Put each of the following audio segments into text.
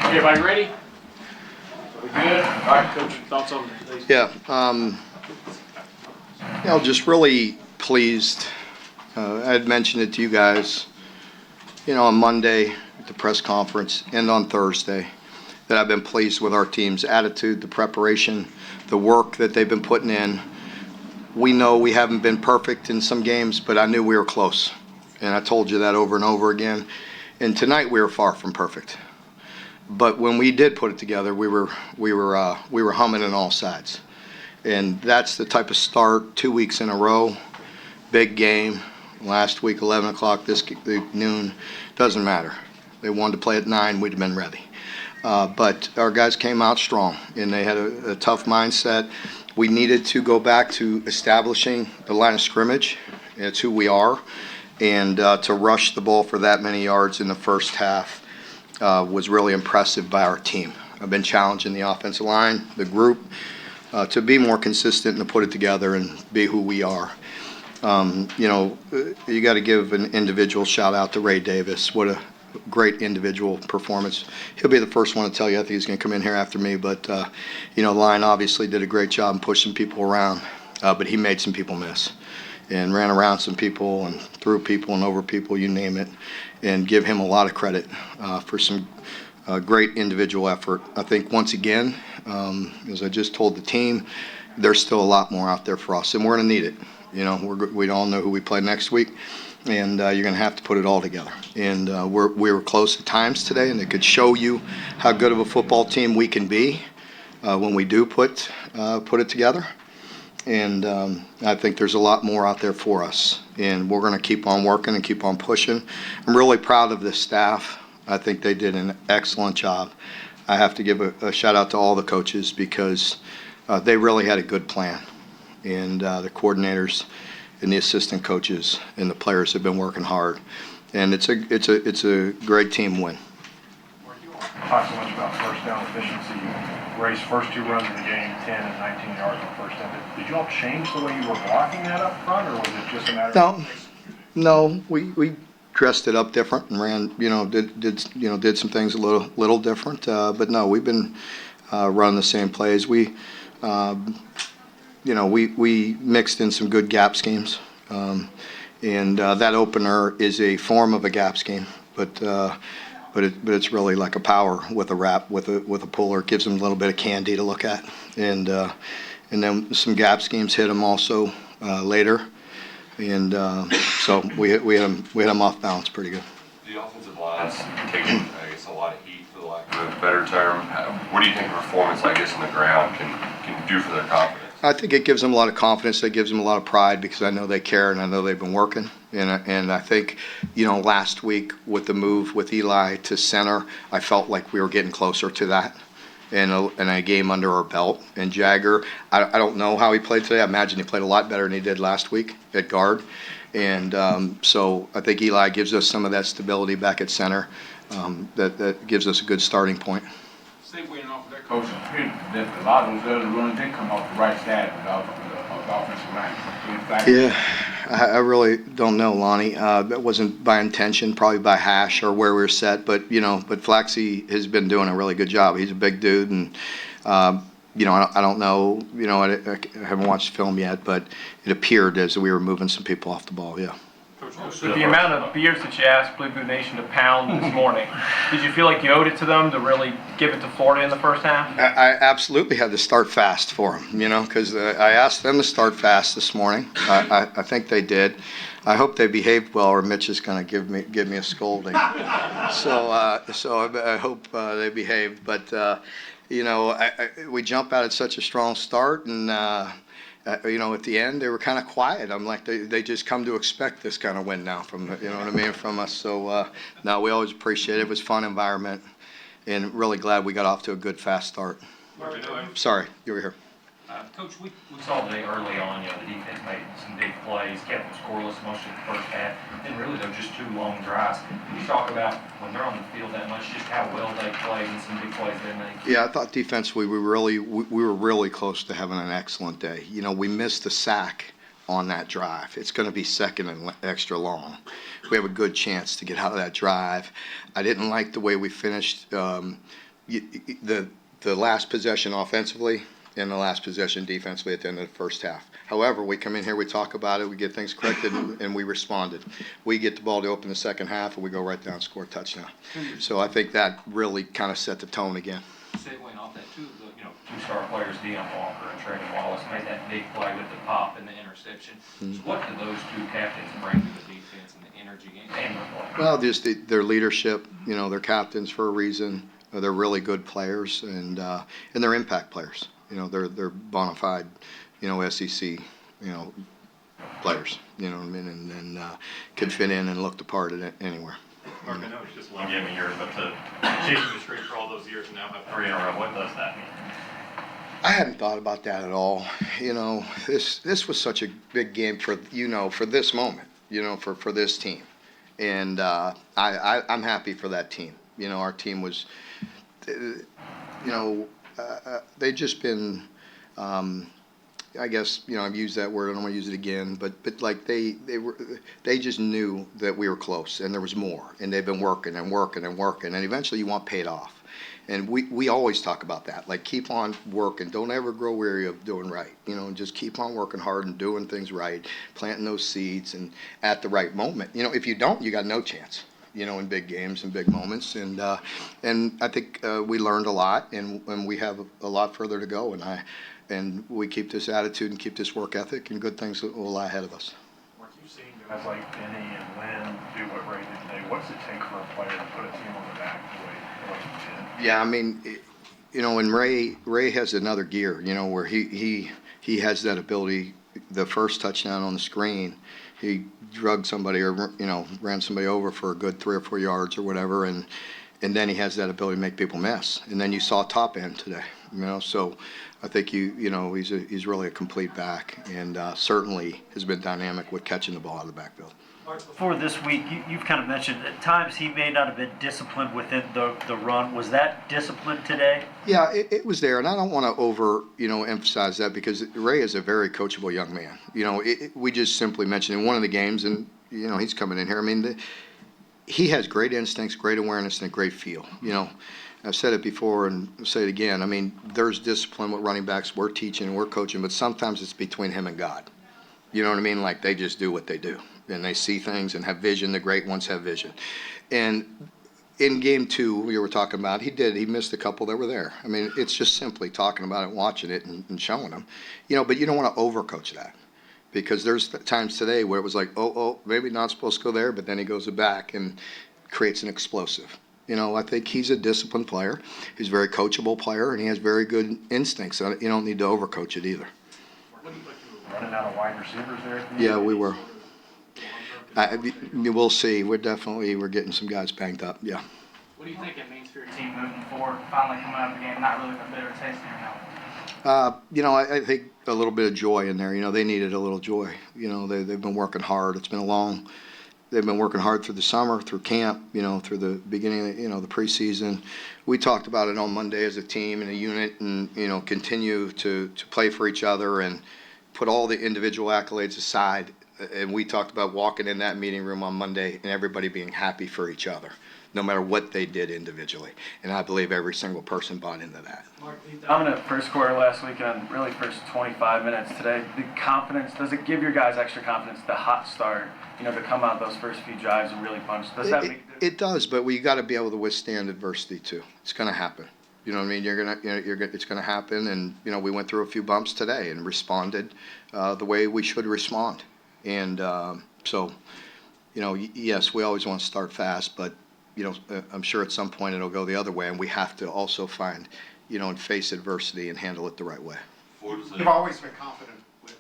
Everybody ready? We good? All right, Coach, thoughts on these? Yeah, just really pleased. I had mentioned it to you guys, on Monday at the press conference and on Thursday, that I've been pleased with our team's attitude, the preparation, the work that they've been putting in. We know we haven't been perfect in some games, but I knew we were close, and I told you that over and over again. And tonight we were far from perfect. But when we did put it together, we were humming on all sides, and that's the type of start. 2 weeks in a row, big game. Last week 11 o'clock, this noon, doesn't matter. They wanted to play at 9, we'd have been ready. But our guys came out strong, and they had a tough mindset. We needed to go back to establishing the line of scrimmage. It's who we are, and to rush the ball for that many yards in the first half was really impressive by our team. I've been challenging the offensive line, the group, to be more consistent and to put it together and be who we are. You got to give an individual shout out to Ray Davis. What a great individual performance. He'll be the first one to tell you. I think he's going to come in here after me, but the line obviously did a great job in pushing people around, but he made some people miss and ran around some people and threw people and over people, you name it, and give him a lot of credit for some great individual effort. I think once again, as I just told the team, there's still a lot more out there for us, and we're going to need it. We all know who we play next week, and you're going to have to put it all together. And we were close at times today, and it could show you how good of a football team we can be when we do put it together. And I think there's a lot more out there for us, and we're going to keep on working and keep on pushing. I'm really proud of this staff. I think they did an excellent job. I have to give a shout out to all the coaches because they really had a good plan, and the coordinators and the assistant coaches and the players have been working hard, and it's a great team win. Talk so much about first down efficiency. Ray's first 2 runs of the game, 10 and 19 yards on first down. Did you all change the way you were blocking that up front, or was it just a matter of? No, we dressed it up different and ran, did some things a little different. But no, we've been running the same plays. We mixed in some good gap schemes, and that opener is a form of a gap scheme, but it's really like a power with a wrap with a puller. It gives them a little bit of candy to look at, and then some gap schemes hit them also later, and so we had them off balance pretty good. The offensive line's taking, I guess, a lot of heat, for the lack of a better term. What do you think a performance like this on the ground can do for their confidence? I think it gives them a lot of confidence. It gives them a lot of pride because I know they care and I know they've been working. And I think, last week with the move with Eli to center, I felt like we were getting closer to that and a game under our belt. And Jagger, I don't know how he played today. I imagine he played a lot better than he did last week at guard. And so I think Eli gives us some of that stability back at center that gives us a good starting point. Coach, that a lot of those other runs did come off the right side of the offensive line. Yeah, I really don't know, Lonnie. That wasn't by intention, probably by hash or where we were set. But Flaxy has been doing a really good job. He's a big dude, and I don't know. I haven't watched the film yet, but it appeared as we were moving some people off the ball. Yeah. With the amount of beers that you asked Blue Blue Nation to pound this morning, did you feel like you owed it to them to really give it to Florida in the first half? I absolutely had to start fast for them, because I asked them to start fast this morning. I think they did. I hope they behaved well, or Mitch is going to give me a scolding. So I hope they behaved. But we jump out at such a strong start, and at the end they were kind of quiet. I'm like, they just come to expect this kind of win now from from us. So no, we always appreciate it. It was a fun environment, and really glad we got off to a good fast start. Sorry, you were here. Coach, we saw today early on, the defense made some big plays, kept them scoreless most of the first half, and really they're just 2 long drives. Can you talk about when they're on the field that much, just how well they played and some big plays they made? Yeah, I thought defensively we were really close to having an excellent day. We missed the sack on that drive. It's going to be second and extra long. We have a good chance to get out of that drive. I didn't like the way we finished the last possession offensively and the last possession defensively at the end of the first half. However, we come in here, we talk about it, we get things corrected, and we responded. We get the ball to open the second half, and we go right down and score a touchdown. So I think that really kind of set the tone again. Segueing off that too, two-star players, Deion Walker and Trayvon Wallace made that big play with the pop and the interception. So what do those two captains bring to the defense and the energy game and the play? Well, just their leadership, they're captains for a reason. They're really good players, and they're impact players. They're bona fide, SEC, players, what I mean, and could fit in and look the part anywhere. Mark, I know it's just one game a year, but to chasing the streak for all those years and now have 3 in a row, what does that mean? I hadn't thought about that at all. This was such a big game for this moment, for this team, and I'm happy for that team. Our team was, they've just been. I guess I've used that word. I don't want to use it again, but like they just knew that we were close and there was more, and they've been working and working and working, and eventually you want paid off. And we always talk about that, like keep on working, don't ever grow weary of doing right, just keep on working hard and doing things right, planting those seeds, and at the right moment, if you don't, you got no chance. In big games and big moments, and I think we learned a lot, and we have a lot further to go, and we keep this attitude and keep this work ethic, and good things will lie ahead of us. Mark, you've seen guys like Benny and Lynn do what Ray did today. What's it take for a player to put a team on the back the way he did? Yeah, I mean, and Ray has another gear, where he has that ability. The first touchdown on the screen, he drugged somebody or ran somebody over for a good 3 or 4 yards or whatever, and then he has that ability to make people miss. And then you saw top end today, so I think he's really a complete back, and certainly has been dynamic with catching the ball out of the backfield. Before this week, you've kind of mentioned at times he may not have been disciplined within the run. Was that disciplined today? Yeah, it was there, and I don't want to emphasize that, because Ray is a very coachable young man. We just simply mentioned in one of the games, and he's coming in here. I mean, he has great instincts, great awareness, and a great feel. I've said it before and I'll say it again. I mean, there's discipline with running backs. We're teaching, we're coaching, but sometimes it's between him and God. You know what I mean? Like, they just do what they do, and they see things and have vision. The great ones have vision. And in game 2, we were talking about, he missed a couple that were there. I mean, it's just simply talking about it, watching it, and showing them. But you don't want to overcoach that, because there's times today where it was like, oh, maybe not supposed to go there, but then he goes back and creates an explosive. I think he's a disciplined player. He's a very coachable player, and he has very good instincts. So you don't need to overcoach it either. Running out of wide receivers there? Yeah, we were. We'll see. We're getting some guys banged up. Yeah. What do you think it means for your team moving forward, finally coming out of the game, not really a bitter taste in your mouth? I think a little bit of joy in there. They needed a little joy. They've been working hard. It's been they've been working hard through the summer, through camp, through the beginning of, the preseason. We talked about it on Monday as a team and a unit, and, continue to play for each other and put all the individual accolades aside. And we talked about walking in that meeting room on Monday and everybody being happy for each other, no matter what they did individually. And I believe every single person bought into that. Dominant first quarter last week and really first 25 minutes today. The confidence, does it give your guys extra confidence, the hot start, to come out those first few drives and really punch? Does that make it does, but we got to be able to withstand adversity too. It's going to happen. You know what I mean? It's going to happen, and we went through a few bumps today and responded the way we should respond. And so, yes, we always want to start fast, but I'm sure at some point it'll go the other way, and we have to also find, and face adversity and handle it the right way. You've always been confident with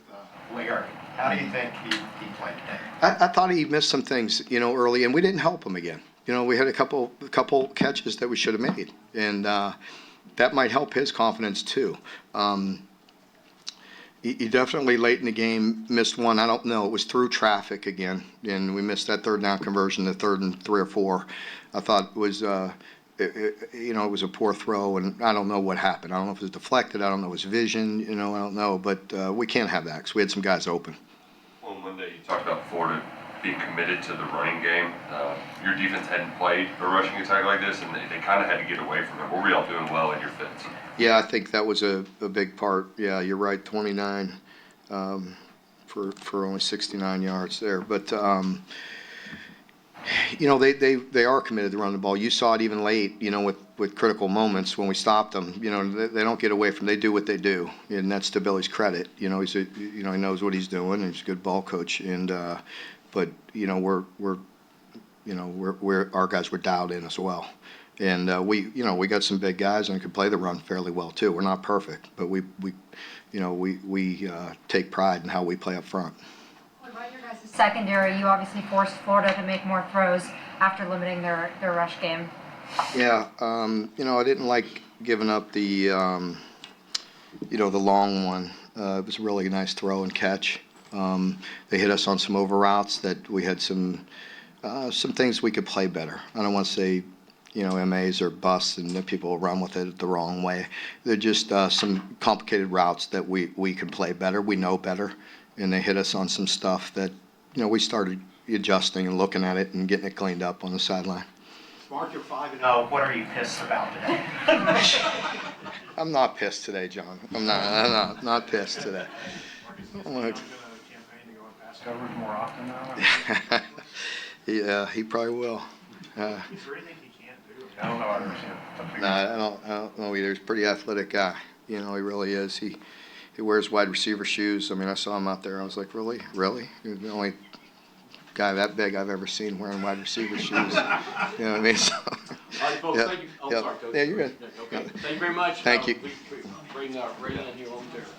Larry. How do you think he played today? I thought he missed some things, early, and we didn't help him again. We had a couple catches that we should have made, and that might help his confidence too. He definitely late in the game missed one. I don't know. It was through traffic again, and we missed that third down conversion, the 3rd and 3 or 4. I thought it was, it was a poor throw, and I don't know what happened. I don't know if it was deflected. I don't know if it was vision. I don't know. But we can't have that because we had some guys open. Well, Monday you talked about Florida be committed to the running game. Your defense hadn't played a rushing attack like this, and they kind of had to get away from it. What were y'all doing well in your fits? Yeah, I think that was a big part. Yeah, you're right, 29 for only 69 yards there. But, you know, they are committed to run the ball. You saw it even late, you know, with critical moments when we stopped them. You know, they don't get away from. They do what they do, and that's to Billy's credit. You know, he knows what he's doing, and he's a good ball coach. And but you know, we're our guys were dialed in as well. And we got some big guys and could play the run fairly well too. We're not perfect, but we take pride in how we play up front. What about your guys' secondary? You obviously forced Florida to make more throws after limiting their rush game. Yeah, I didn't like giving up the the long one. It was a really nice throw and catch. They hit us on some over routes that we had some things we could play better. I don't want to say, MAs or busts and that people run with it the wrong way. They're just some complicated routes that we can play better. We know better, and they hit us on some stuff that, we started adjusting and looking at it and getting it cleaned up on the sideline. Mark, you're 5-0. What are you pissed about today? I'm not pissed today, John. I'm not pissed today. Coverage more often now? Yeah, he probably will. Is there anything he can't do? I don't know. I've never seen a No, I don't know either. He's a pretty athletic guy. He really is. He wears wide receiver shoes. I mean, I saw him out there. I was like, really? He's the only guy that big I've ever seen wearing wide receiver shoes. You know what I mean? So, All right, folks, thank you. Oh, sorry, Coach. Yeah, you're good. Okay, thank you very much. Thank you. We bring Ray in here momentarily.